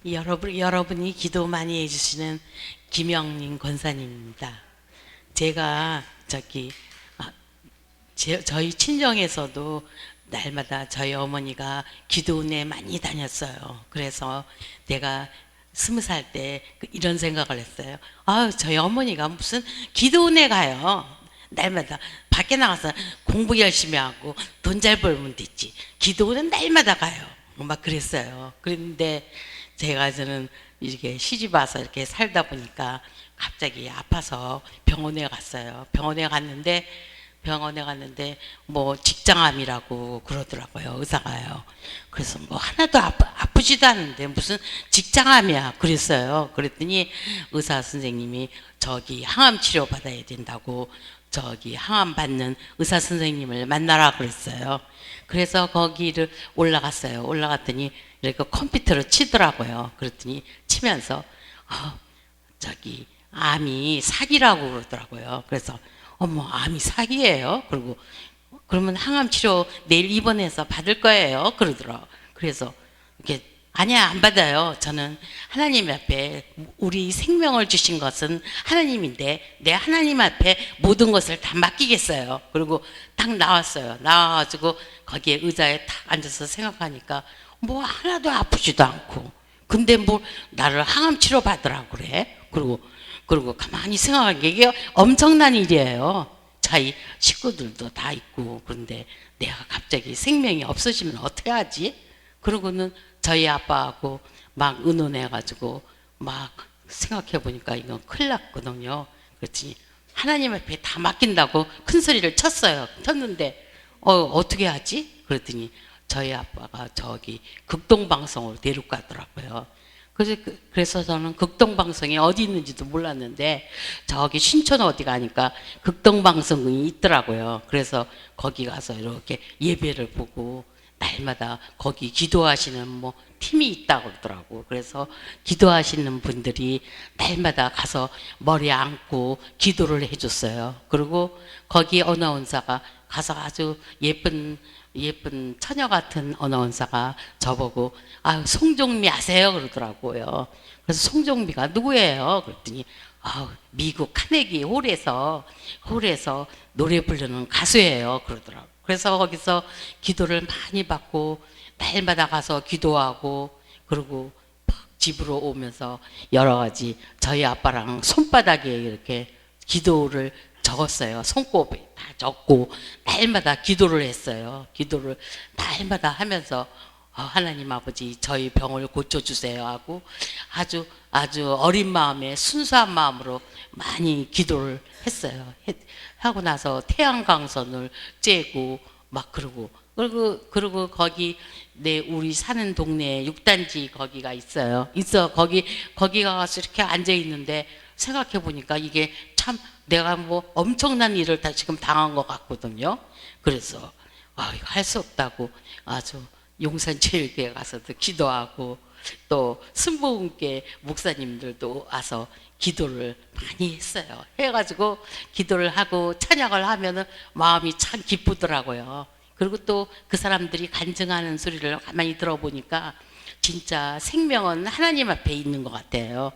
여러분이 기도 많이 해주시는 김영림 권사님입니다. 제가 아, 저희 친정에서도 날마다 저희 어머니가 기도원에 많이 다녔어요. 그래서 내가 20살 때 이런 생각을 했어요. 저희 어머니가 무슨 기도원에 가요. 날마다 밖에 나가서 공부 열심히 하고 돈 잘 벌면 됐지. 기도원은 날마다 가요. 막 그랬어요. 그런데 저는 이렇게 시집 와서 이렇게 살다 보니까 갑자기 아파서 병원에 갔어요. 병원에 갔는데 뭐 직장암이라고 그러더라고요. 의사가요. 그래서 뭐 하나도 아프지도 않은데 무슨 직장암이야 그랬어요. 그랬더니 의사 선생님이 저기 항암 치료 받아야 된다고 저기 항암 받는 의사 선생님을 만나라 그랬어요. 그래서 거기를 올라갔어요. 올라갔더니 이렇게 컴퓨터로 치더라고요. 그랬더니 치면서 저기 암이 사기라고 그러더라고요. 그래서 어머, 암이 사기예요? 그리고 그러면 항암 치료 내일 입원해서 받을 거예요? 그러더라. 그래서 이렇게 아니야, 안 받아요. 저는 하나님 앞에 우리 생명을 주신 것은 하나님인데 내 하나님 앞에 모든 것을 다 맡기겠어요. 그리고 딱 나왔어요. 나와가지고 거기에 의자에 딱 앉아서 생각하니까 뭐 하나도 아프지도 않고 근데 뭐 나를 항암 치료 받으라고 그래. 그리고 가만히 생각하니까 이게 엄청난 일이에요. 자기 식구들도 다 있고 그런데 내가 갑자기 생명이 없어지면 어떻게 하지? 그러고는 저희 아빠하고 막 의논해가지고 막 생각해 보니까 이건 큰일 났거든요. 그랬더니 하나님 앞에 다 맡긴다고 큰 소리를 쳤어요. 쳤는데 어떻게 하지? 그랬더니 저희 아빠가 저기 극동방송으로 데려가더라고요. 그래서 저는 극동방송이 어디 있는지도 몰랐는데 저기 신촌 어디 가니까 극동방송이 있더라고요. 그래서 거기 가서 이렇게 예배를 보고 날마다 거기 기도하시는 뭐 팀이 있다고 그러더라고. 그래서 기도하시는 분들이 날마다 가서 머리에 앉고 기도를 해줬어요. 그리고 거기 어나운서가 가서 아주 예쁜 처녀 같은 어나운서가 저보고 송종미 아세요? 그러더라고요. 그래서 송종미가 누구예요? 그랬더니 미국 카네기 홀에서 노래 부르는 가수예요. 그러더라고요. 그래서 거기서 기도를 많이 받고 날마다 가서 기도하고 그리고 집으로 오면서 여러 가지 저희 아빠랑 손바닥에 이렇게 기도를 적었어요. 손꼽에 다 적고 날마다 기도를 했어요. 기도를 날마다 하면서 하나님 아버지 저희 병을 고쳐주세요 하고 아주 어린 마음에 순수한 마음으로 많이 기도를 했어요. 하고 나서 태양광선을 쬐고 막 그리고 거기 우리 사는 동네에 6단지 거기가 있어요. 거기 가서 이렇게 앉아 있는데 생각해 보니까 이게 참 내가 뭐 엄청난 일을 다 지금 당한 것 같거든요. 그래서 이거 할 수 없다고 아주 용산제일교회 가서도 기도하고 또 순복음교회 목사님들도 와서 기도를 많이 했어요. 해가지고 기도를 하고 찬양을 하면은 마음이 참 기쁘더라고요. 그리고 또 그 사람들이 간증하는 소리를 가만히 들어보니까 진짜 생명은 하나님 앞에 있는 것 같아요.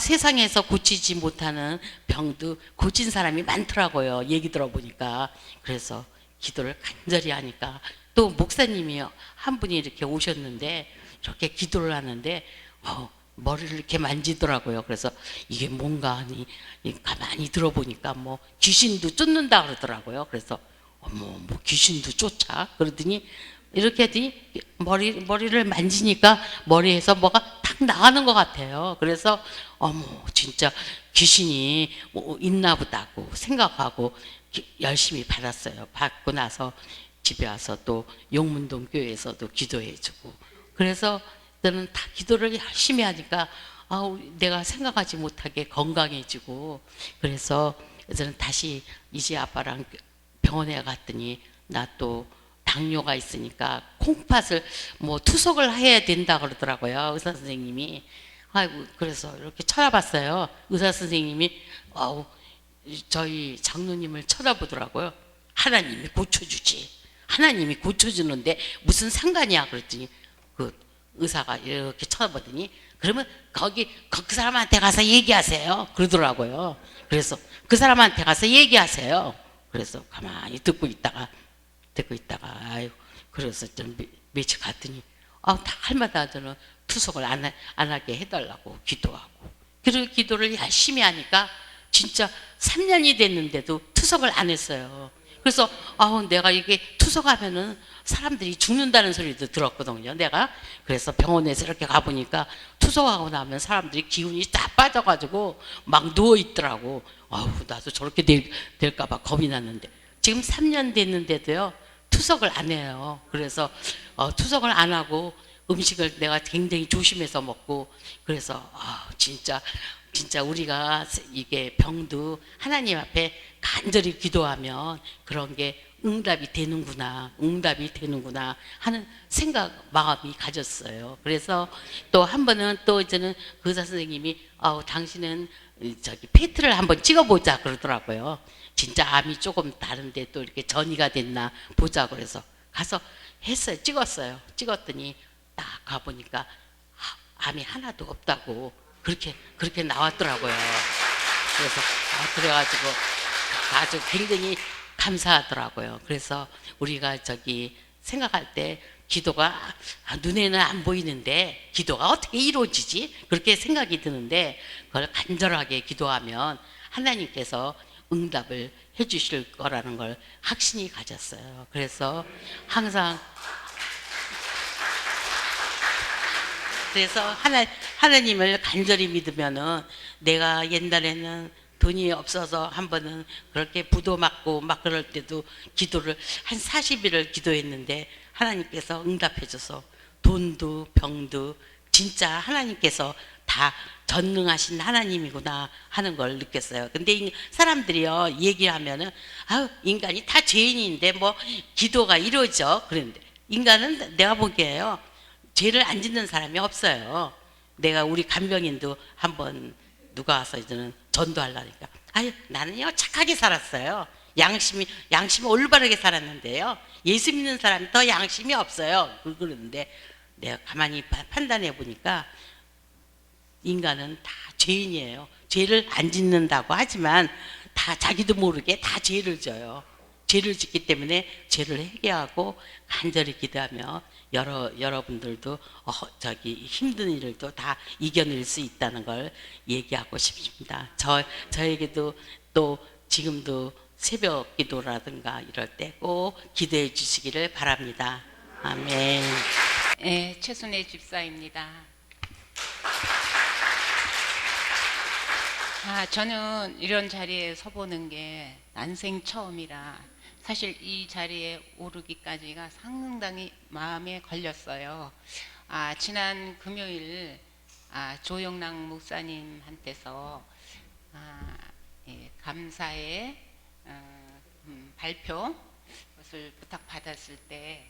세상에서 고치지 못하는 병도 고친 사람이 많더라고요. 얘기 들어보니까. 그래서 기도를 간절히 하니까 또 목사님이 한 분이 이렇게 오셨는데 이렇게 기도를 하는데 머리를 이렇게 만지더라고요. 그래서 이게 뭔가 하니 가만히 들어보니까 뭐 귀신도 쫓는다 그러더라고요. 그래서 어머 뭐 귀신도 쫓아? 그러더니 이렇게 했더니 머리를 만지니까 머리에서 뭐가 탁 나가는 것 같아요. 그래서 어머 진짜 귀신이 뭐 있나 보다고 생각하고 열심히 받았어요. 받고 나서 집에 와서 또 용문동 교회에서도 기도해주고 그래서 저는 다 기도를 열심히 하니까 내가 생각하지 못하게 건강해지고 그래서 저는 다시 이제 아빠랑 병원에 갔더니 나 또 당뇨가 있으니까 콩팥을 뭐 투석을 해야 된다 그러더라고요. 의사 선생님이. 그래서 이렇게 쳐다봤어요. 의사 선생님이 저희 장로님을 쳐다보더라고요. 하나님이 고쳐주지. 하나님이 고쳐주는데 무슨 상관이야? 그랬더니 그 의사가 이렇게 쳐다보더니 그러면 그 사람한테 가서 얘기하세요 그러더라고요. 그래서 그 사람한테 가서 얘기하세요. 그래서 가만히 듣고 있다가 아이고 그래서 좀 며칠 갔더니 날마다 저는 투석을 안 하게 해달라고 기도하고 그리고 기도를 열심히 하니까 진짜 3년이 됐는데도 투석을 안 했어요. 그래서 내가 이게 투석하면은 사람들이 죽는다는 소리도 들었거든요. 내가 그래서 병원에서 이렇게 가보니까 투석하고 나면 사람들이 기운이 다 빠져가지고 막 누워 있더라고. 나도 저렇게 될까봐 겁이 났는데 지금 3년 됐는데도요 투석을 안 해요. 그래서 투석을 안 하고 음식을 내가 굉장히 조심해서 먹고 그래서 진짜 우리가 이게 병도 하나님 앞에 간절히 기도하면 그런 게 응답이 되는구나 하는 마음이 가졌어요. 그래서 또 한 번은 또 이제는 그 의사 선생님이 당신은 페트를 한번 찍어보자 그러더라고요. 진짜 암이 조금 다른데 또 이렇게 전이가 됐나 보자 그래서 가서 했어요. 찍었더니 딱 가보니까 암이 하나도 없다고 그렇게 나왔더라고요. 그래서 그래가지고 아주 굉장히 감사하더라고요. 그래서 우리가 생각할 때 기도가 눈에는 안 보이는데 기도가 어떻게 이루어지지? 그렇게 생각이 드는데 그걸 간절하게 기도하면 하나님께서 응답을 해주실 거라는 걸 확신이 가졌어요. 그래서 항상 하나님을 간절히 믿으면은 내가 옛날에는 돈이 없어서 한 번은 그렇게 부도 맞고 막 그럴 때도 기도를 한 40일을 기도했는데 하나님께서 응답해줘서 돈도 병도 진짜 하나님께서 다 전능하신 하나님이구나 하는 걸 느꼈어요. 근데 사람들이요 얘기하면은 인간이 다 죄인인데 뭐 기도가 이루어져 그런데 인간은 내가 보기에요 죄를 안 짓는 사람이 없어요. 내가 우리 간병인도 한번 누가 와서 이제는 전도하려니까 나는요 착하게 살았어요. 양심이 올바르게 살았는데요. 예수 믿는 사람이 더 양심이 없어요. 그러는데 내가 가만히 판단해 보니까 인간은 다 죄인이에요. 죄를 안 짓는다고 하지만 다 자기도 모르게 다 죄를 져요. 죄를 짓기 때문에 죄를 회개하고 간절히 기도하며 여러분들도 힘든 일을도 다 이겨낼 수 있다는 걸 얘기하고 싶습니다. 저에게도 또 지금도 새벽 기도라든가 이럴 때 꼭 기도해 주시기를 바랍니다. 아멘. 네, 최순애 집사입니다. 저는 이런 자리에 서보는 게 난생 처음이라 사실 이 자리에 오르기까지가 상당히 마음에 걸렸어요. 지난 금요일 조영랑 목사님한테서 감사의 발표 것을 부탁받았을 때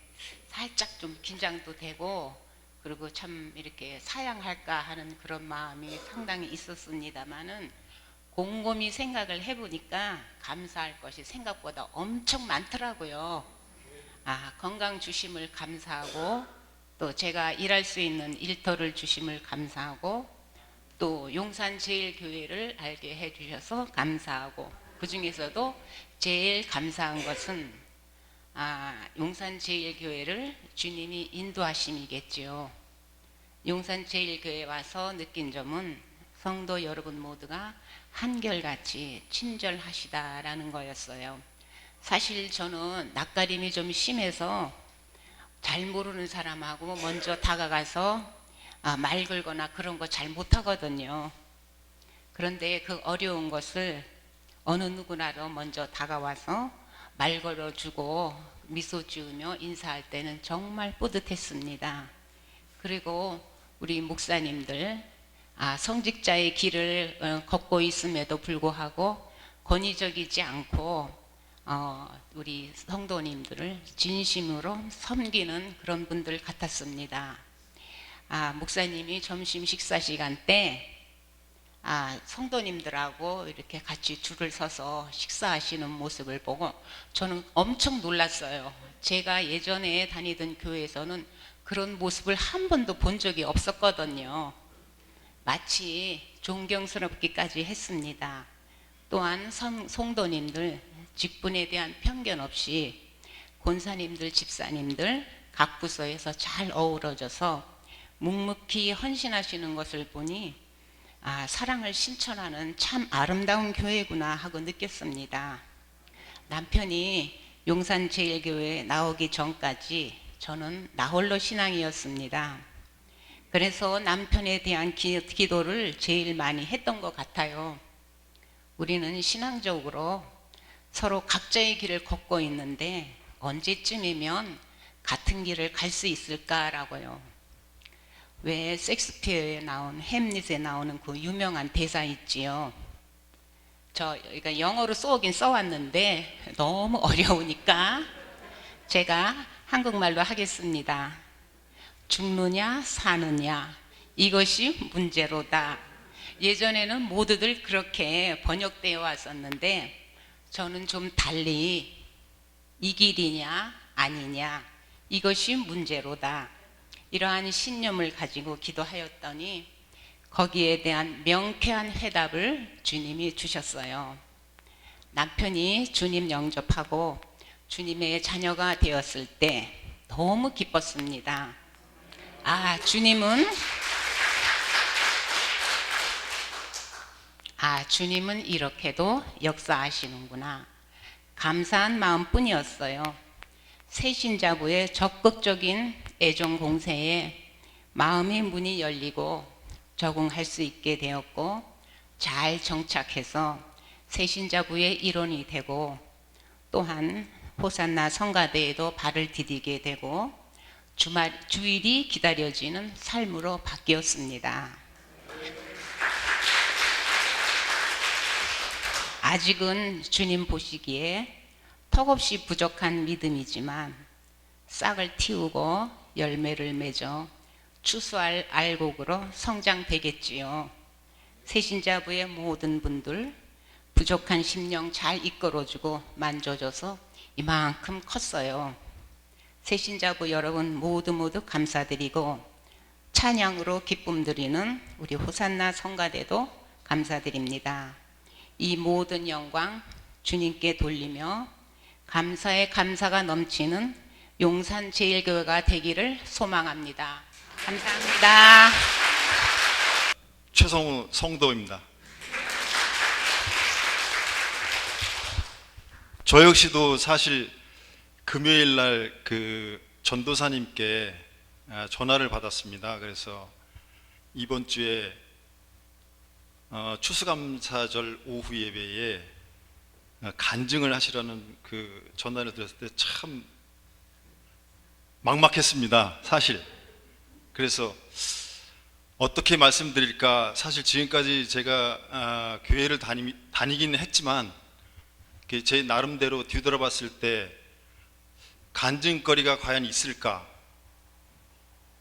살짝 좀 긴장도 되고 그리고 참 이렇게 사양할까 하는 그런 마음이 상당히 있었습니다만은 곰곰이 생각을 해보니까 감사할 것이 생각보다 엄청 많더라고요. 건강 주심을 감사하고 또 제가 일할 수 있는 일터를 주심을 감사하고 또 용산제일교회를 알게 해주셔서 감사하고 그 중에서도 제일 감사한 것은 용산제일교회를 주님이 인도하심이겠지요. 용산제일교회 와서 느낀 점은 성도 여러분 모두가 한결같이 친절하시다라는 거였어요. 사실 저는 낯가림이 좀 심해서 잘 모르는 사람하고 먼저 다가가서 말 걸거나 그런 거 잘 못하거든요. 그런데 그 어려운 것을 어느 누구나도 먼저 다가와서 말 걸어주고 미소 지으며 인사할 때는 정말 뿌듯했습니다. 그리고 우리 목사님들 성직자의 길을 걷고 있음에도 불구하고 권위적이지 않고 우리 성도님들을 진심으로 섬기는 그런 분들 같았습니다. 목사님이 점심 식사 시간 때 성도님들하고 이렇게 같이 줄을 서서 식사하시는 모습을 보고 저는 엄청 놀랐어요. 제가 예전에 다니던 교회에서는 그런 모습을 한 번도 본 적이 없었거든요. 마치 존경스럽기까지 했습니다. 또한 성도님들 직분에 대한 편견 없이 권사님들, 집사님들 각 부서에서 잘 어우러져서 묵묵히 헌신하시는 것을 보니 사랑을 실천하는 참 아름다운 교회구나 하고 느꼈습니다. 남편이 용산제일교회에 나오기 전까지 저는 나홀로 신앙이었습니다. 그래서 남편에 대한 기도를 제일 많이 했던 것 같아요. 우리는 신앙적으로 서로 각자의 길을 걷고 있는데 언제쯤이면 같은 길을 갈 수 있을까라고요. 왜 섹스피어에 나온 햄릿에 나오는 그 유명한 대사 있지요. 그러니까 영어로 써오긴 써왔는데 너무 어려우니까 제가 한국말로 하겠습니다. 죽느냐 사느냐 이것이 문제로다. 예전에는 모두들 그렇게 번역되어 왔었는데 저는 좀 달리 이 길이냐 아니냐 이것이 문제로다. 이러한 신념을 가지고 기도하였더니 거기에 대한 명쾌한 회답을 주님이 주셨어요. 남편이 주님 영접하고 주님의 자녀가 되었을 때 너무 기뻤습니다. 주님은 이렇게도 역사하시는구나. 감사한 마음뿐이었어요. 새신자부의 적극적인 애정 공세에 마음의 문이 열리고 적응할 수 있게 되었고 잘 정착해서 새신자부의 일원이 되고 또한 호산나 성가대에도 발을 디디게 되고 주일이 기다려지는 삶으로 바뀌었습니다. 아직은 주님 보시기에 턱없이 부족한 믿음이지만 싹을 틔우고 열매를 맺어 추수할 알곡으로 성장되겠지요. 새신자부의 모든 분들 부족한 심령 잘 이끌어주고 만져줘서 이만큼 컸어요. 새신자부 여러분 모두 감사드리고 찬양으로 기쁨 드리는 우리 호산나 성가대도 감사드립니다. 이 모든 영광 주님께 돌리며 감사의 감사가 넘치는 용산제일교회가 되기를 소망합니다. 감사합니다. 최성우 성도입니다. 저 역시도 사실 금요일 날 그 전도사님께 전화를 받았습니다. 그래서 이번 주에 추수감사절 오후 예배에 간증을 하시라는 그 전화를 들었을 때 참 막막했습니다. 사실. 그래서 어떻게 말씀드릴까. 사실 지금까지 제가 교회를 다니긴 했지만 제 나름대로 뒤돌아봤을 때 간증거리가 과연 있을까.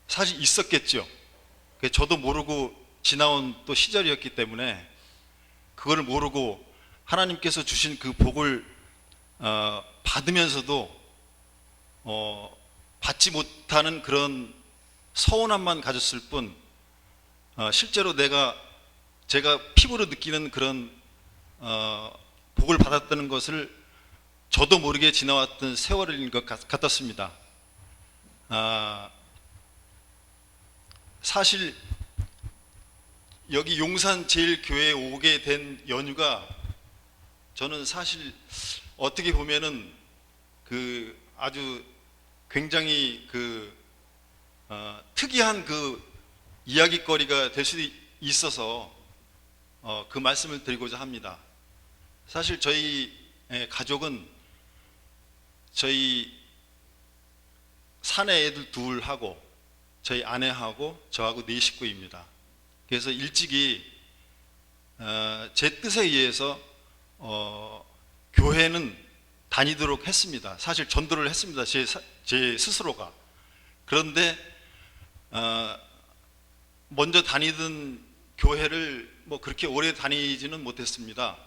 사실 있었겠죠. 저도 모르고 지나온 또 시절이었기 때문에 그걸 모르고 하나님께서 주신 그 복을 받으면서도 받지 못하는 그런 서운함만 가졌을 뿐 실제로 제가 피부로 느끼는 그런 복을 받았다는 것을 저도 모르게 지나왔던 세월인 것 같았습니다. 사실 여기 용산제일교회에 오게 된 연유가 저는 사실 어떻게 보면은 그 아주 굉장히 특이한 그 이야기거리가 될 수도 있어서 그 말씀을 드리고자 합니다. 사실 저희 가족은 저희 사내 애들 둘하고 저희 아내하고 저하고 4식구입니다. 그래서 일찍이 제 뜻에 의해서 교회는 다니도록 했습니다. 사실 전도를 했습니다. 제 스스로가. 그런데 먼저 다니던 교회를 뭐 그렇게 오래 다니지는 못했습니다.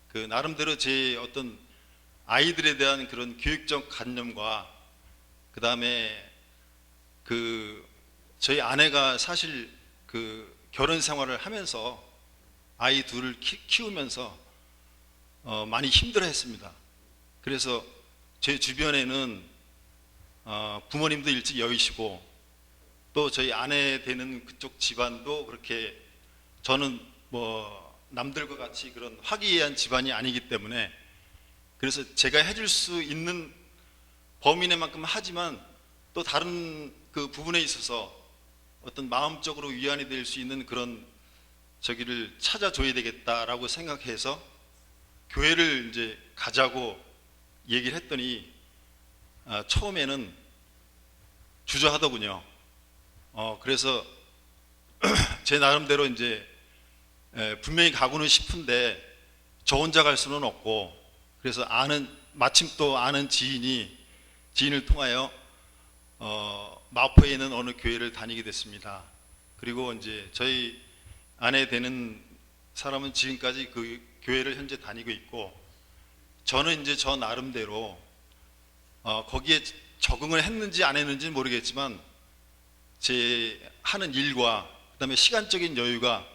그 나름대로 제 어떤 아이들에 대한 그런 교육적 관념과 그 다음에 그 저희 아내가 사실 그 결혼 생활을 하면서 아이 둘을 키우면서 많이 힘들어했습니다. 그래서 제 주변에는 부모님도 일찍 여의시고 또 저희 아내 되는 그쪽 집안도 그렇게 저는 뭐 남들과 같이 그런 화기애애한 집안이 아니기 때문에 그래서 제가 해줄 수 있는 범위 내만큼 하지만 또 다른 그 부분에 있어서 어떤 마음적으로 위안이 될 수 있는 그런 저기를 찾아줘야 되겠다라고 생각해서 교회를 이제 가자고 얘기를 했더니 처음에는 주저하더군요. 그래서 제 나름대로 이제 분명히 가고는 싶은데 저 혼자 갈 수는 없고 그래서 마침 또 아는 지인을 통하여 마포에 있는 어느 교회를 다니게 됐습니다. 그리고 이제 저희 아내 되는 사람은 지금까지 그 교회를 현재 다니고 있고 저는 이제 저 나름대로 거기에 적응을 했는지 안 했는지는 모르겠지만 제 하는 일과 그다음에 시간적인 여유가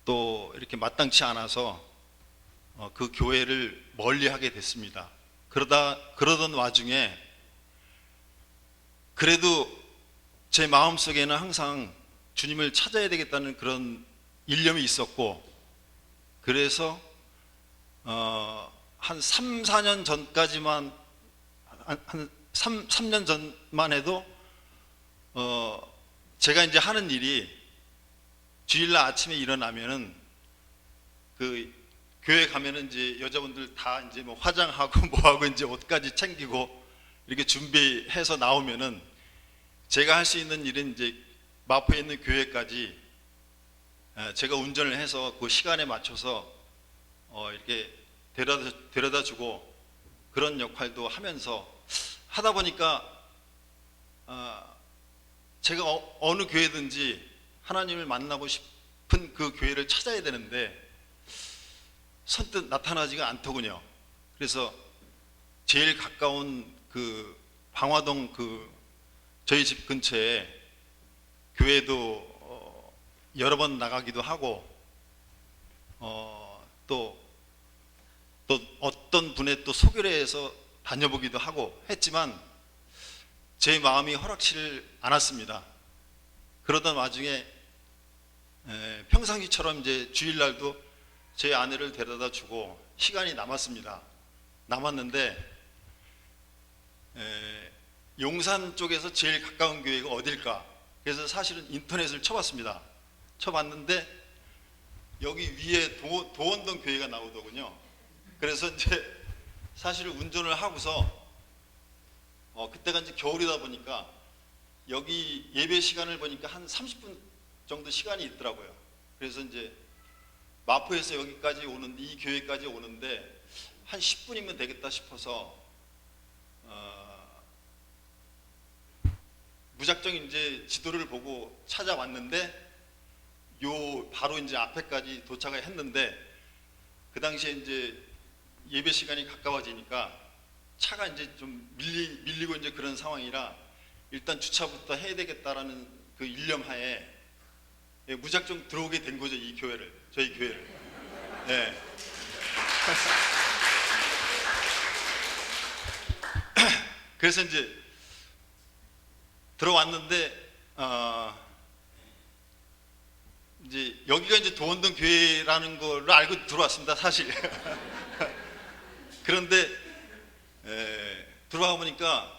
또 이렇게 마땅치 않아서 그 교회를 멀리하게 됐습니다. 그러던 와중에 그래도 제 마음속에는 항상 주님을 찾아야 되겠다는 그런 일념이 있었고 그래서 한 3, 4년 전까지만 한 3년 전만 해도 제가 이제 하는 일이 주일날 아침에 일어나면은 그 교회 가면은 이제 여자분들 다 이제 뭐 화장하고 뭐하고 이제 옷까지 챙기고 이렇게 준비해서 나오면은 제가 할 수 있는 일은 이제 마포에 있는 교회까지 제가 운전을 해서 그 시간에 맞춰서 이렇게 데려다 주고 그런 역할도 하면서 하다 보니까 제가 어느 교회든지 하나님을 만나고 싶은 그 교회를 찾아야 되는데 선뜻 나타나지가 않더군요. 그래서 제일 가까운 그 방화동 그 저희 집 근처에 교회도 여러 번 나가기도 하고 또 어떤 분의 또 소개를 해서 다녀보기도 하고 했지만 제 마음이 허락치를 않았습니다. 그러던 와중에 평상시처럼 이제 주일날도 제 아내를 데려다 주고 시간이 남았는데 용산 쪽에서 제일 가까운 교회가 어딜까? 그래서 사실은 인터넷을 쳐봤습니다. 쳐봤는데 여기 위에 도원동 교회가 나오더군요. 그래서 이제 사실 운전을 하고서 그때가 이제 겨울이다 보니까 여기 예배 시간을 보니까 한 30분 정도 시간이 있더라고요. 그래서 이제 마포에서 여기까지 이 교회까지 오는데 한 10분이면 되겠다 싶어서 무작정 이제 지도를 보고 찾아왔는데 바로 이제 앞에까지 도착을 했는데 그 당시에 이제 예배 시간이 가까워지니까 차가 이제 좀 밀리고 이제 그런 상황이라 일단 주차부터 해야 되겠다라는 그 일념하에 무작정 들어오게 된 거죠. 저희 교회를. 네. 그래서 이제 들어왔는데 이제 여기가 이제 도원동 교회라는 걸 알고 들어왔습니다, 사실. 그런데 들어와 보니까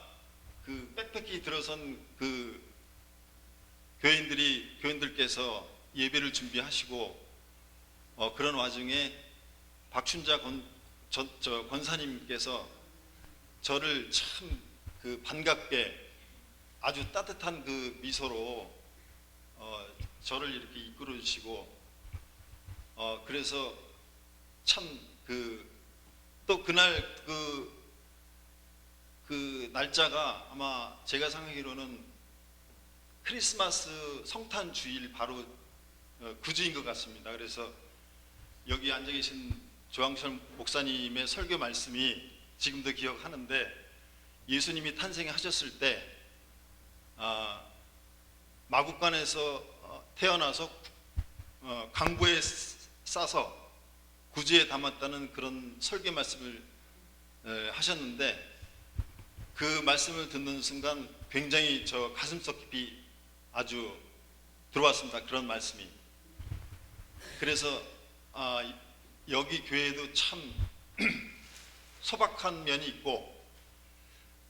그 빽빽히 들어선 그 교인들께서 예배를 준비하시고 그런 와중에 박춘자 권사님께서 저를 참 그 반갑게 아주 따뜻한 그 미소로 저를 이렇게 이끌어 주시고 그래서 참 또 그날 그 날짜가 아마 제가 생각하기로는 크리스마스 성탄 주일 바로 그 주인 것 같습니다. 그래서 여기 앉아 계신 조항철 목사님의 설교 말씀이 지금도 기억하는데 예수님이 탄생하셨을 때 마국간에서 태어나서 강보에 싸서 구주에 담았다는 그런 설교 말씀을 하셨는데, 그 말씀을 듣는 순간 굉장히 저 가슴속 깊이 아주 들어왔습니다. 그런 말씀이. 그래서 여기 교회도 참 소박한 면이 있고,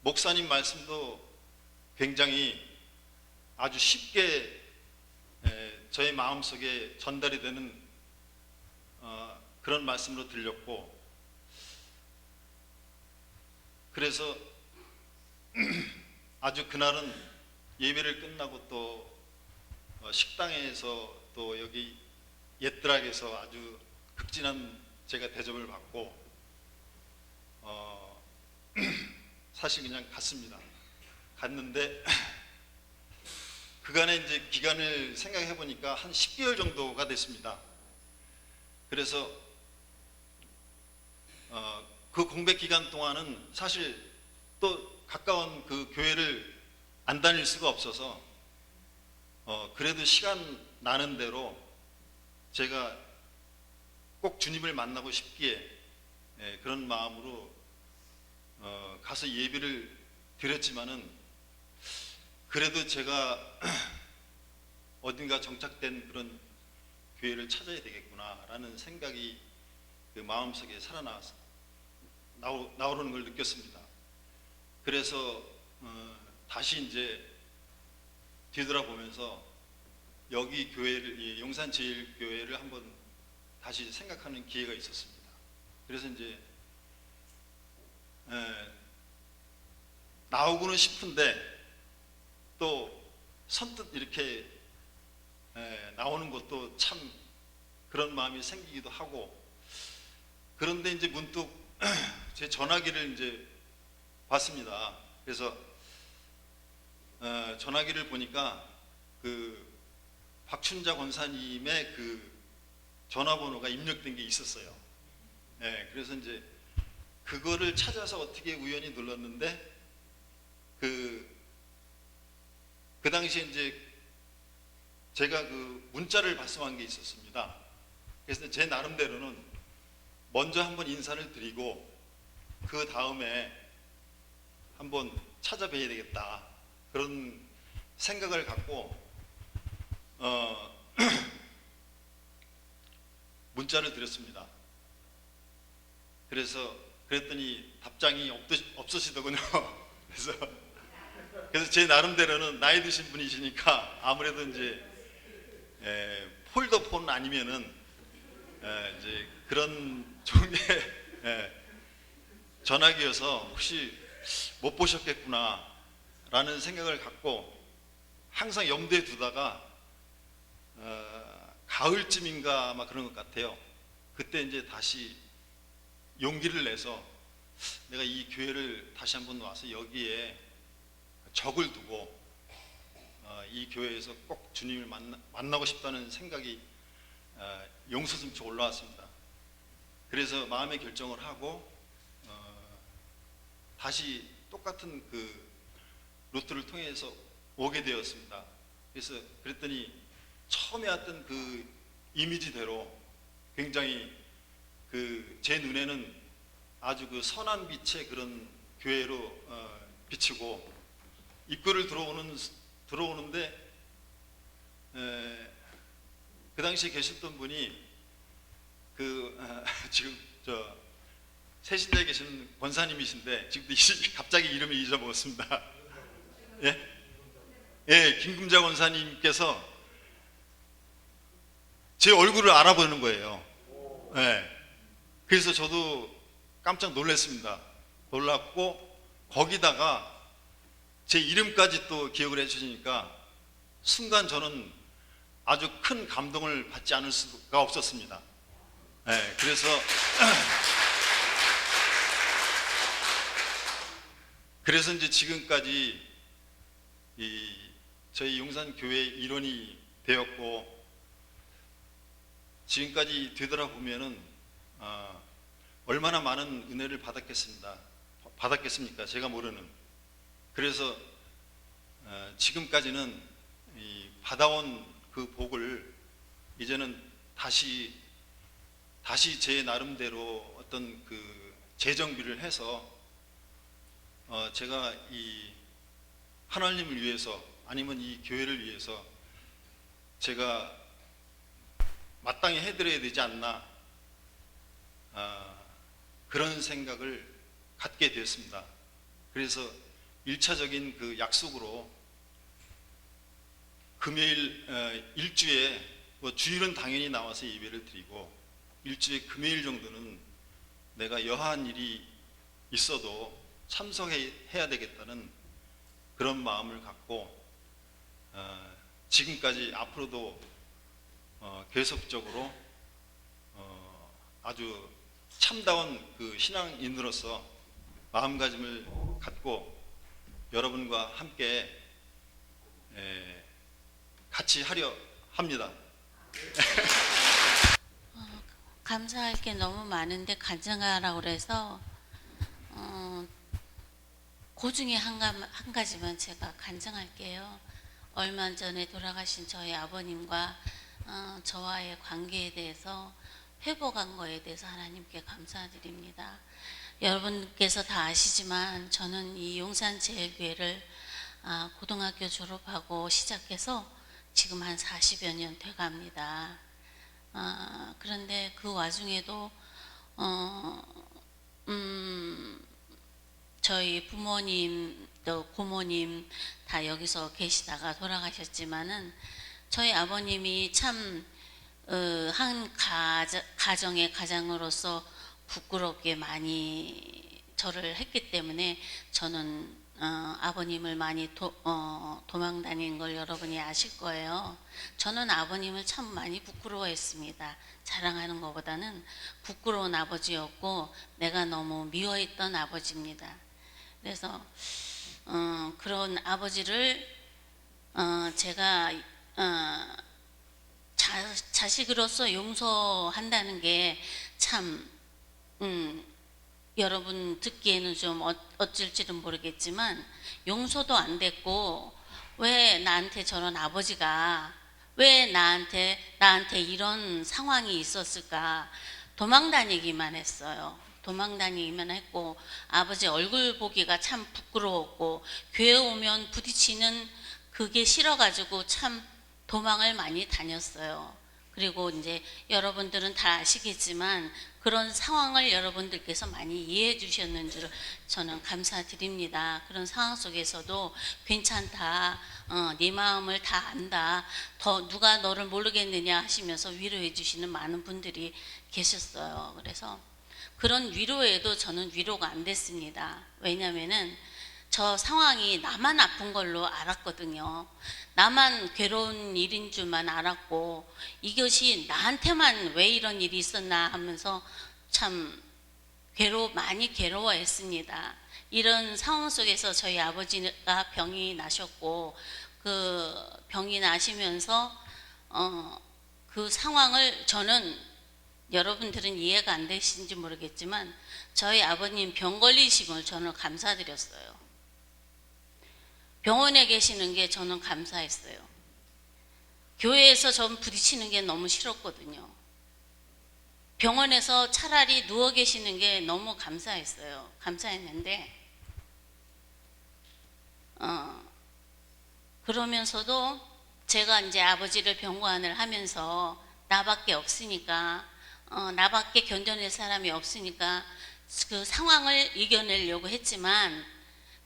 목사님 말씀도 굉장히 아주 쉽게 저의 마음속에 전달이 되는 그런 말씀으로 들렸고, 그래서 아주 그날은 예배를 끝나고 또 식당에서 또 여기 옛드락에서 아주 극진한 제가 대접을 받고 사실 그냥 갔습니다. 갔는데 그간의 이제 기간을 생각해 보니까 한 10개월 정도가 됐습니다. 그래서 그 공백 기간 동안은 사실 또 가까운 그 교회를 안 다닐 수가 없어서 그래도 시간 나는 대로 제가 꼭 주님을 만나고 싶기에 그런 마음으로 가서 예배를 드렸지만은, 그래도 제가 어딘가 정착된 그런 교회를 찾아야 되겠구나라는 생각이 그 마음속에 나오는 걸 느꼈습니다. 그래서 다시 이제 뒤돌아보면서 여기 교회를, 이 용산제일교회를 한번 다시 생각하는 기회가 있었습니다. 그래서 이제 나오고는 싶은데 또 선뜻 이렇게 나오는 것도 참 그런 마음이 생기기도 하고, 그런데 이제 문득 제 전화기를 이제 봤습니다. 그래서 전화기를 보니까 그 박춘자 권사님의 그 전화번호가 입력된 게 있었어요. 그래서 이제 그거를 찾아서 어떻게 우연히 눌렀는데 그 당시에 이제 제가 그 문자를 발송한 게 있었습니다. 그래서 제 나름대로는 먼저 한번 인사를 드리고 그 다음에 한번 찾아뵈야 되겠다, 그런 생각을 갖고 문자를 드렸습니다. 그랬더니 답장이 없으시더군요. 그래서 제 나름대로는 나이 드신 분이시니까 아무래도 이제 폴더폰 아니면은 이제 그런 종류의 전화기여서 혹시 못 보셨겠구나 라는 생각을 갖고 항상 염두에 두다가 가을쯤인가 아마 그런 것 같아요. 그때 이제 다시 용기를 내서 내가 이 교회를 다시 한번 와서 여기에 적을 두고 이 교회에서 꼭 주님을 만나고 싶다는 생각이 용솟음치 올라왔습니다. 그래서 마음의 결정을 하고 다시 똑같은 그 루트를 통해서 오게 되었습니다. 그랬더니 처음에 왔던 그 이미지대로 굉장히 그 제 눈에는 아주 그 선한 빛의 그런 교회로 비치고, 입구를 들어오는데 그 당시에 계셨던 분이 지금 저 새신대에 계시는 권사님이신데 지금 갑자기 이름을 잊어먹었습니다. 예, 김금자 권사님께서 제 얼굴을 알아보는 거예요. 그래서 저도 깜짝 놀랐습니다. 놀랐고 거기다가 제 이름까지 또 기억을 해주시니까 순간 저는 아주 큰 감동을 받지 않을 수가 없었습니다. 그래서 이제 지금까지 저희 용산교회 일원이 되었고, 지금까지 되돌아보면은 얼마나 많은 은혜를 받았겠습니까? 제가 모르는. 그래서 지금까지는 이 받아온 그 복을 이제는 다시 제 나름대로 어떤 그 재정비를 해서 제가 이 하나님을 위해서 아니면 이 교회를 위해서 제가 마땅히 해드려야 되지 않나 그런 생각을 갖게 되었습니다. 그래서 1차적인 그 약속으로 금요일 일주에 뭐 주일은 당연히 나와서 예배를 드리고 일주에 금요일 정도는 내가 여하한 일이 있어도 참석해야 되겠다는 그런 마음을 갖고 지금까지 앞으로도 계속적으로 아주 참다운 그 신앙인으로서 마음가짐을 갖고 여러분과 함께 같이 하려 합니다. 감사할 게 너무 많은데 간증하라고 그래서 그 중에 한 가지만 제가 간증할게요. 얼마 전에 돌아가신 저희 아버님과 저와의 관계에 대해서 회복한 거에 대해서 하나님께 감사드립니다. 여러분께서 다 아시지만 저는 이 용산제일교회를 고등학교 졸업하고 시작해서 지금 한 40여 년 돼갑니다. 그런데 그 와중에도 저희 부모님 또 고모님 다 여기서 계시다가 돌아가셨지만은 저희 아버님이 참 한 가정의 가장으로서 부끄럽게 많이 저를 했기 때문에 저는 아버님을 많이 도망 다닌 걸 여러분이 아실 거예요. 저는 아버님을 참 많이 부끄러워했습니다. 자랑하는 것보다는 부끄러운 아버지였고 내가 너무 미워했던 아버지입니다. 그래서 그런 아버지를 제가 자식으로서 용서한다는 게 참 여러분 듣기에는 좀 어쩔지는 모르겠지만 용서도 안 됐고 왜 나한테 저런 아버지가 왜 나한테 이런 상황이 있었을까 도망 다니기만 했어요. 도망 다니기만 했고 아버지 얼굴 보기가 참 부끄러웠고 교회 오면 부딪히는 그게 싫어가지고 참 도망을 많이 다녔어요. 그리고 이제 여러분들은 다 아시겠지만 그런 상황을 여러분들께서 많이 이해해 주셨는 줄 저는 감사드립니다. 그런 상황 속에서도 괜찮다, 네 마음을 다 안다, 더 누가 너를 모르겠느냐 하시면서 위로해 주시는 많은 분들이 계셨어요. 그래서 그런 위로에도 저는 위로가 안 됐습니다. 왜냐면은 저 상황이 나만 아픈 걸로 알았거든요. 나만 괴로운 일인 줄만 알았고 이것이 나한테만 왜 이런 일이 있었나 하면서 참 많이 괴로워했습니다. 이런 상황 속에서 저희 아버지가 병이 나셨고 그 병이 나시면서 그 상황을 저는 여러분들은 이해가 안 되시는지 모르겠지만 저희 아버님 병 걸리심을 저는 감사드렸어요. 병원에 계시는 게 저는 감사했어요. 교회에서 전 부딪히는 게 너무 싫었거든요. 병원에서 차라리 누워 계시는 게 너무 감사했어요. 감사했는데 그러면서도 제가 이제 아버지를 병관을 하면서 나밖에 없으니까 나밖에 견뎌낼 사람이 없으니까 그 상황을 이겨내려고 했지만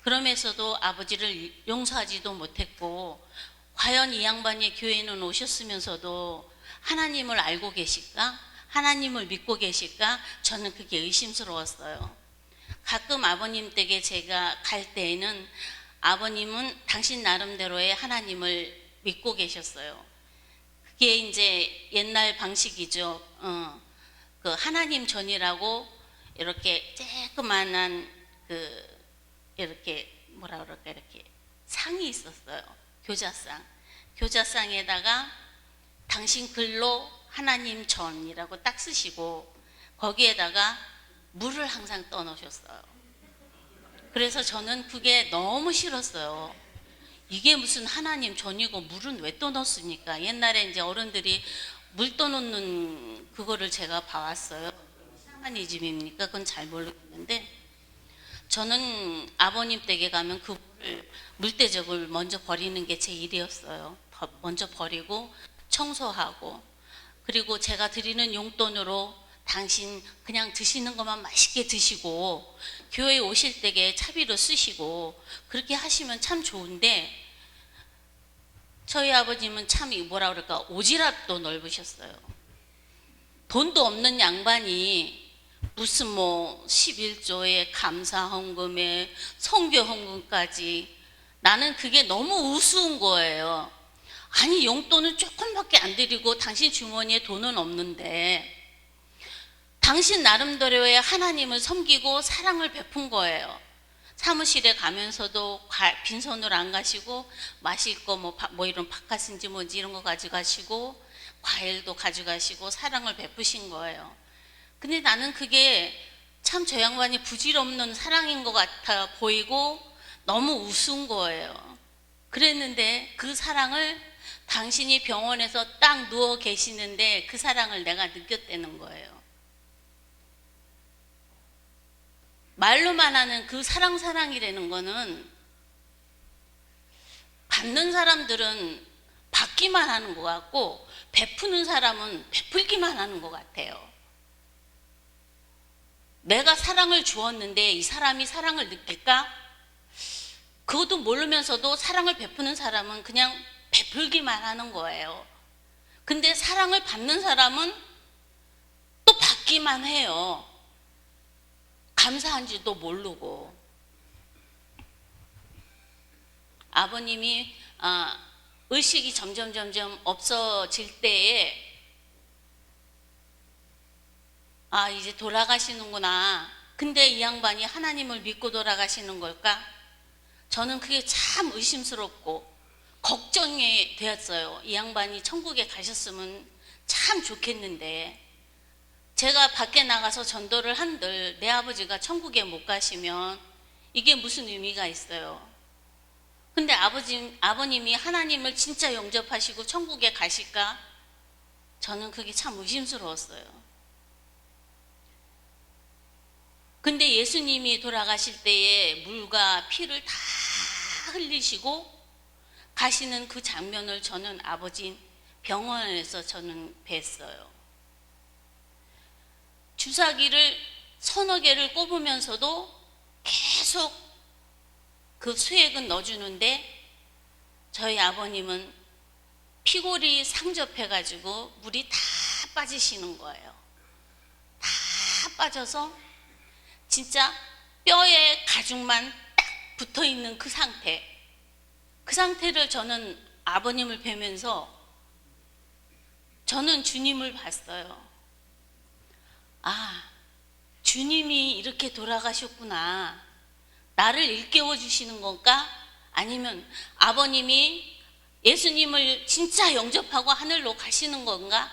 그러면서도 아버지를 용서하지도 못했고 과연 이 양반이 교회는 오셨으면서도 하나님을 알고 계실까? 하나님을 믿고 계실까? 저는 그게 의심스러웠어요. 가끔 아버님 댁에 제가 갈 때에는 아버님은 당신 나름대로의 하나님을 믿고 계셨어요. 그게 이제 옛날 방식이죠. 그 하나님 전이라고 이렇게 쬐끄만한 이렇게 뭐라 그럴까 이렇게 상이 있었어요. 교자상에다가 당신 글로 하나님 전이라고 딱 쓰시고 거기에다가 물을 항상 떠놓으셨어요. 그래서 저는 그게 너무 싫었어요. 이게 무슨 하나님 전이고 물은 왜 떠넣습니까? 옛날에 이제 어른들이 물 떠놓는 그거를 제가 봐왔어요. 샤머니즘입니까? 그건 잘 모르겠는데 저는 아버님 댁에 가면 그 물대접을 먼저 버리는 게 제 일이었어요. 먼저 버리고 청소하고, 그리고 제가 드리는 용돈으로 당신 그냥 드시는 것만 맛있게 드시고 교회 오실 때에 차비로 쓰시고 그렇게 하시면 참 좋은데, 저희 아버님은 참 뭐라 그럴까, 오지랖도 넓으셨어요. 돈도 없는 양반이 무슨 뭐 11조에 감사 헌금에 성교 헌금까지, 나는 그게 너무 우스운 거예요. 아니 용돈은 조금밖에 안 드리고 당신 주머니에 돈은 없는데 당신 나름대로의 하나님을 섬기고 사랑을 베푼 거예요. 사무실에 가면서도 빈손으로 안 가시고 마실 거 뭐 이런 바카스인지 뭔지 이런 거 가져가시고 과일도 가져가시고 사랑을 베푸신 거예요. 근데 나는 그게 참 저 양반이 부질없는 사랑인 것 같아 보이고 너무 우스운 거예요. 그랬는데 그 사랑을 당신이 병원에서 딱 누워 계시는데 그 사랑을 내가 느꼈다는 거예요. 말로만 하는 그 사랑이라는 거는 받는 사람들은 받기만 하는 것 같고 베푸는 사람은 베풀기만 하는 것 같아요. 내가 사랑을 주었는데 이 사람이 사랑을 느낄까? 그것도 모르면서도 사랑을 베푸는 사람은 그냥 베풀기만 하는 거예요. 근데 사랑을 받는 사람은 또 받기만 해요. 감사한지도 모르고. 아버님이 의식이 점점 없어질 때에 이제 돌아가시는구나. 근데 이 양반이 하나님을 믿고 돌아가시는 걸까? 저는 그게 참 의심스럽고 걱정이 되었어요. 이 양반이 천국에 가셨으면 참 좋겠는데, 제가 밖에 나가서 전도를 한들 내 아버지가 천국에 못 가시면 이게 무슨 의미가 있어요. 근데 아버님이 하나님을 진짜 영접하시고 천국에 가실까? 저는 그게 참 의심스러웠어요. 근데 예수님이 돌아가실 때에 물과 피를 다 흘리시고 가시는 그 장면을 저는 아버지 병원에서 저는 뵀어요. 주사기를 서너 개를 꼽으면서도 계속 그 수액은 넣어주는데 저희 아버님은 피골이 상접해가지고 물이 다 빠지시는 거예요. 다 빠져서 진짜 뼈에 가죽만 딱 붙어있는 그 상태. 그 상태를 저는 아버님을 뵈면서 저는 주님을 봤어요. 주님이 이렇게 돌아가셨구나. 나를 일깨워 주시는 건가? 아니면 아버님이 예수님을 진짜 영접하고 하늘로 가시는 건가?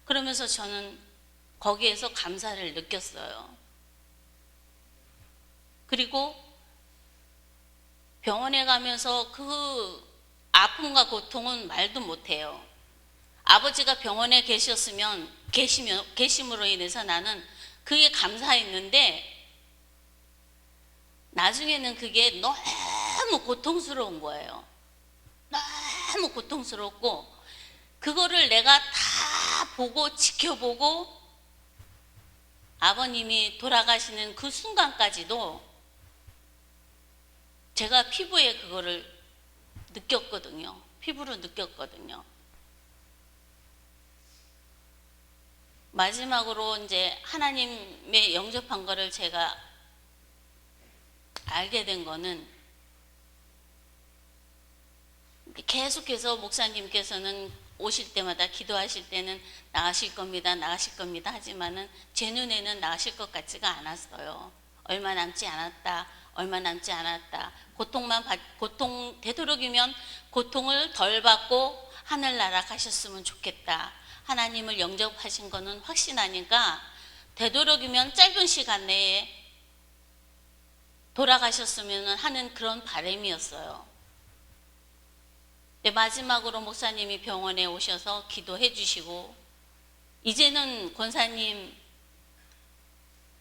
그러면서 저는 거기에서 감사를 느꼈어요. 그리고 병원에 가면서 그 아픔과 고통은 말도 못해요. 아버지가 병원에 계심으로 인해서 나는 그게 감사했는데 나중에는 그게 너무 고통스러운 거예요. 너무 고통스럽고 그거를 내가 다 보고 지켜보고 아버님이 돌아가시는 그 순간까지도 제가 피부에 그거를 느꼈거든요. 피부로 느꼈거든요. 마지막으로 이제 하나님의 영접한 거를 제가 알게 된 거는 계속해서 목사님께서는 오실 때마다 기도하실 때는 나가실 겁니다 하지만은 제 눈에는 나가실 것 같지가 않았어요. 얼마 남지 않았다. 고통 되도록이면 고통을 덜 받고 하늘나라 가셨으면 좋겠다. 하나님을 영접하신 거는 확신하니까 되도록이면 짧은 시간 내에 돌아가셨으면 하는 그런 바람이었어요. 네, 마지막으로 목사님이 병원에 오셔서 기도해 주시고 이제는 권사님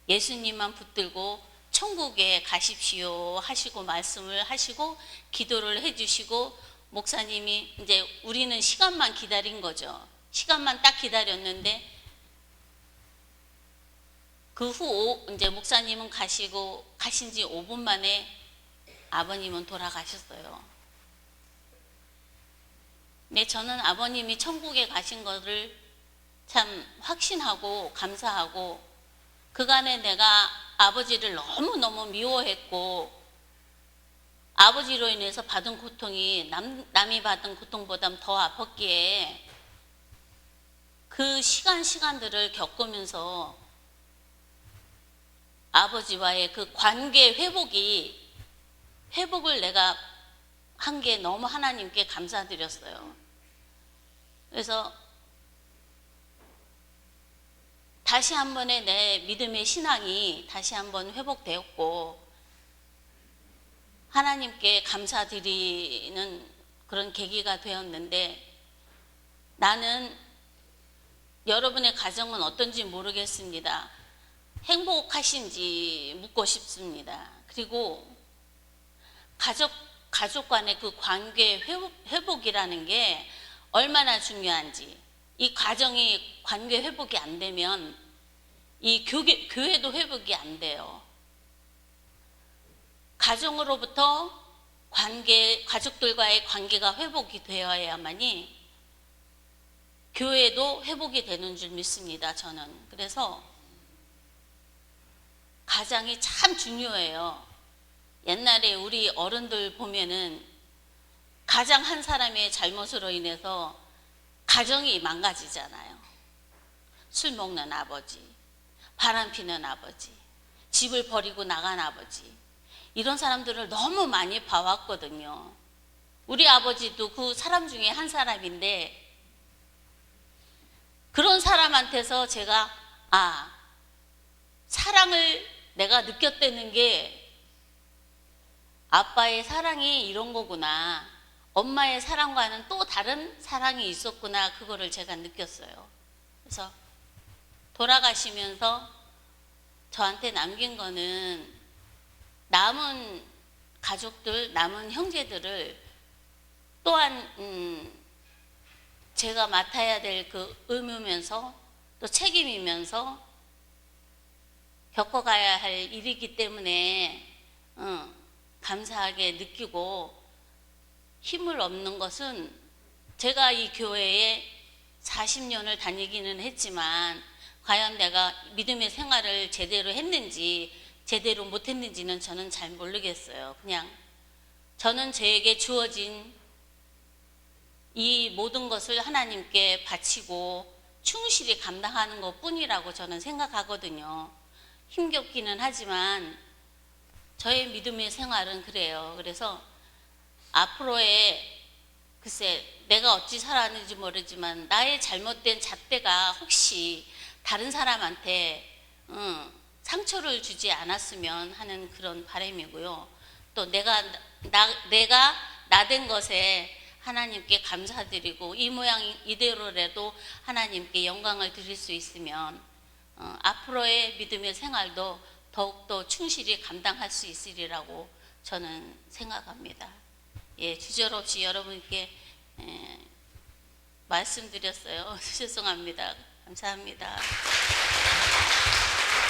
예수님만 붙들고 천국에 가십시오 하시고 말씀을 하시고 기도를 해 주시고 목사님이 이제 우리는 시간만 기다린 거죠. 시간만 딱 기다렸는데 그 후 이제 목사님은 가신 지 5분 만에 아버님은 돌아가셨어요. 네, 저는 아버님이 천국에 가신 것을 참 확신하고 감사하고 그간에 내가 아버지를 너무너무 미워했고 아버지로 인해서 받은 고통이 남이 받은 고통보다 더 아팠기에 그 시간들을 겪으면서 아버지와의 그 관계 회복을 내가 한 게 너무 하나님께 감사드렸어요. 그래서 다시 한 번의 내 믿음의 신앙이 다시 한번 회복되었고 하나님께 감사드리는 그런 계기가 되었는데 나는 여러분의 가정은 어떤지 모르겠습니다. 행복하신지 묻고 싶습니다. 그리고 가족 간의 그 관계 회복이라는 게 얼마나 중요한지 이 과정이 관계 회복이 안 되면 이 교회도 회복이 안 돼요. 가정으로부터 가족들과의 관계가 회복이 되어야만이 교회도 회복이 되는 줄 믿습니다. 저는. 그래서 가장이 참 중요해요. 옛날에 우리 어른들 보면은 가장 한 사람의 잘못으로 인해서 가정이 망가지잖아요. 술 먹는 아버지, 바람 피는 아버지, 집을 버리고 나간 아버지, 이런 사람들을 너무 많이 봐왔거든요. 우리 아버지도 그 사람 중에 한 사람인데 그런 사람한테서 제가 사랑을 내가 느꼈다는 게 아빠의 사랑이 이런 거구나. 엄마의 사랑과는 또 다른 사랑이 있었구나. 그거를 제가 느꼈어요. 그래서 돌아가시면서 저한테 남긴 거는 남은 가족들, 남은 형제들을 또한 제가 맡아야 될 그 의무면서 또 책임이면서 겪어가야 할 일이기 때문에 감사하게 느끼고 힘을 얻는 것은 제가 이 교회에 40년을 다니기는 했지만 과연 내가 믿음의 생활을 제대로 했는지 제대로 못했는지는 저는 잘 모르겠어요. 그냥 저는 저에게 주어진 이 모든 것을 하나님께 바치고 충실히 감당하는 것 뿐이라고 저는 생각하거든요. 힘겹기는 하지만 저의 믿음의 생활은 그래요. 그래서 앞으로의 글쎄 내가 어찌 살았는지 모르지만 나의 잘못된 잣대가 혹시 다른 사람한테 상처를 주지 않았으면 하는 그런 바람이고요. 또 내가 나된 것에 하나님께 감사드리고 이 모양 이대로라도 하나님께 영광을 드릴 수 있으면 앞으로의 믿음의 생활도 더욱더 충실히 감당할 수 있으리라고 저는 생각합니다. 예, 주저없이 여러분께 말씀드렸어요. 죄송합니다. 감사합니다.